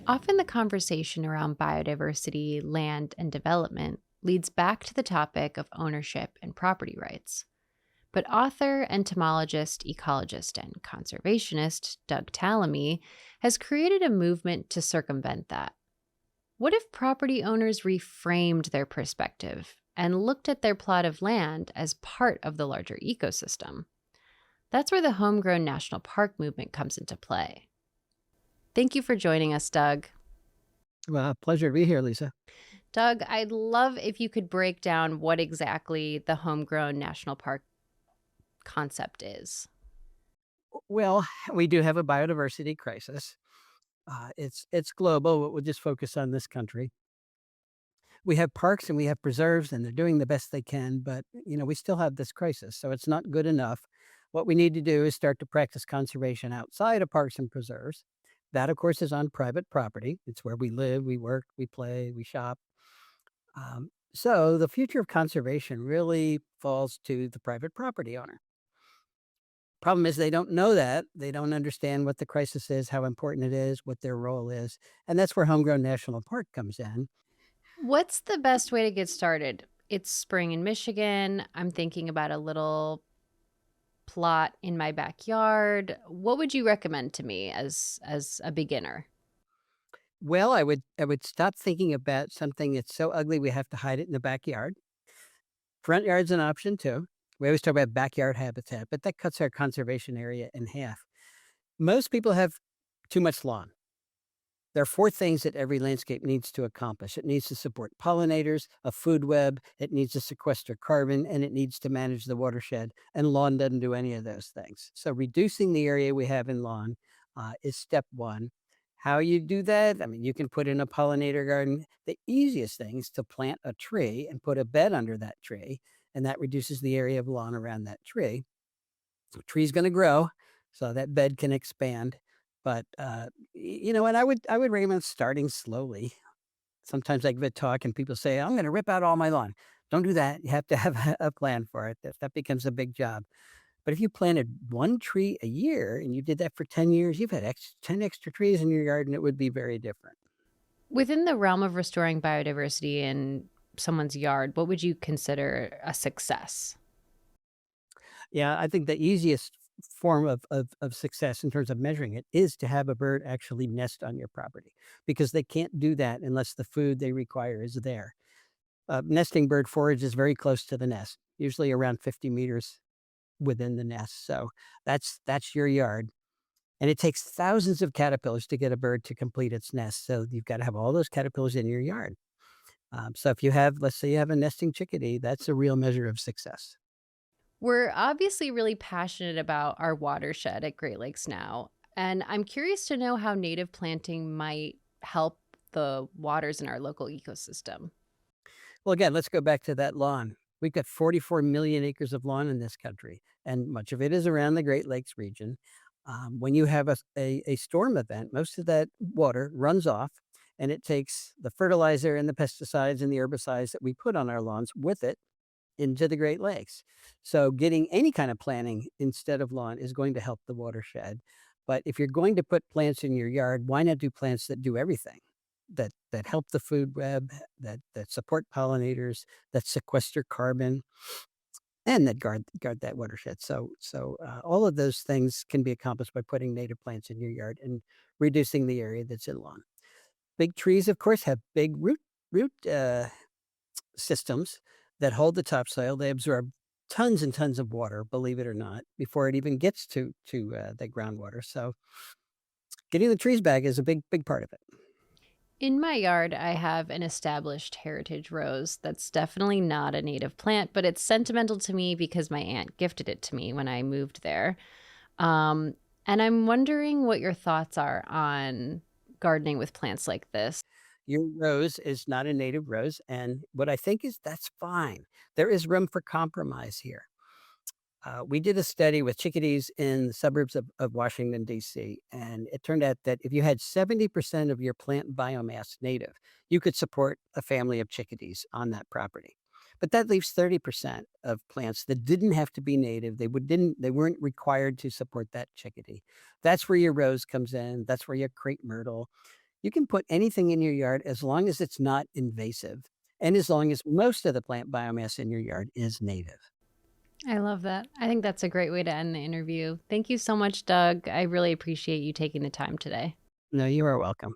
Often the conversation around biodiversity, land, and development leads back to the topic of ownership and property rights. But author, entomologist, ecologist, and conservationist Doug Tallamy has created a movement to circumvent that. What if property owners reframed their perspective and looked at their plot of land as part of the larger ecosystem? That's where the Homegrown National Park Movement comes into play. Thank you for joining us, Doug. Well, pleasure to be here, Lisa. Doug, I'd love if you could break down what exactly the Homegrown National Park concept is. Well, we do have a biodiversity crisis. It's global, but we'll just focus on this country. We have parks and we have preserves, and they're doing the best they can, but we still have this crisis, so it's not good enough. What we need to do is start to practice conservation outside of parks and preserves. That, of course, is on private property. It's where we live, we work, we play, we shop. So the future of conservation really falls to the private property owner. Problem is they don't know that. They don't understand what the crisis is, how important it is, what their role is, and that's where Homegrown National Park comes in. What's the best way to get started? It's spring in Michigan. I'm thinking about a little plot in my backyard. What would you recommend to me as a beginner? Well, I would stop thinking about something that's so ugly we have to hide it in the backyard. Front yard's an option too. We always talk about backyard habitat, but that cuts our conservation area in half. Most people have too much lawn. There are four things that every landscape needs to accomplish. It needs to support pollinators, a food web, it needs to sequester carbon, and it needs to manage the watershed. And lawn doesn't do any of those things. So reducing the area we have in lawn is step one. How you do that? I mean, you can put in a pollinator garden. The easiest thing is to plant a tree and put a bed under that tree, and that reduces the area of lawn around that tree. The tree's gonna grow, so that bed can expand, but, and I would recommend starting slowly. Sometimes I give a talk and people say, "I'm gonna rip out all my lawn." Don't do that, you have to have a plan for it, that becomes a big job. But if you planted 1 tree a year and you did that for 10 years, you've had 10 extra trees in your yard, and it would be very different. Within the realm of restoring biodiversity in someone's yard, what would you consider a success? Yeah, I think the easiest form of success in terms of measuring it is to have a bird actually nest on your property, because they can't do that unless the food they require is there. Nesting bird forages very close to the nest, usually around 50 meters within the nest. So that's your yard. And it takes thousands of caterpillars to get a bird to complete its nest. So you've got to have all those caterpillars in your yard. So if you have, let's say you have a nesting chickadee, that's a real measure of success. We're obviously really passionate about our watershed at Great Lakes now, and I'm curious to know how native planting might help the waters in our local ecosystem. Well, again, let's go back to that lawn. We've got 44 million acres of lawn in this country, and much of it is around the Great Lakes region. When you have a storm event, most of that water runs off, and it takes the fertilizer and the pesticides and the herbicides that we put on our lawns with it into the Great Lakes. So getting any kind of planting instead of lawn is going to help the watershed. But if you're going to put plants in your yard, why not do plants that do everything? That help the food web, that support pollinators, that sequester carbon, and that guard that watershed. So all of those things can be accomplished by putting native plants in your yard and reducing the area that's in lawn. Big trees, of course, have big root systems that hold the topsoil. They absorb tons and tons of water, believe it or not, before it even gets to the groundwater. So getting the trees back is a big part of it. In my yard, I have an established heritage rose that's definitely not a native plant, but it's sentimental to me because my aunt gifted it to me when I moved there. Um, and I'm wondering what your thoughts are on gardening with plants like this. Your rose is not a native rose, and what I think is that's fine. There is room for compromise here. We did a study with chickadees in the suburbs of Washington, D.C., and it turned out that if you had 70% of your plant biomass native, you could support a family of chickadees on that property. But that leaves 30% of plants that didn't have to be native. They weren't required to support that chickadee. That's where your rose comes in. That's where your crepe myrtle. You can put anything in your yard as long as it's not invasive and as long as most of the plant biomass in your yard is native. I love that. I think that's a great way to end the interview. Thank you so much, Doug. I really appreciate you taking the time today. No, you are welcome.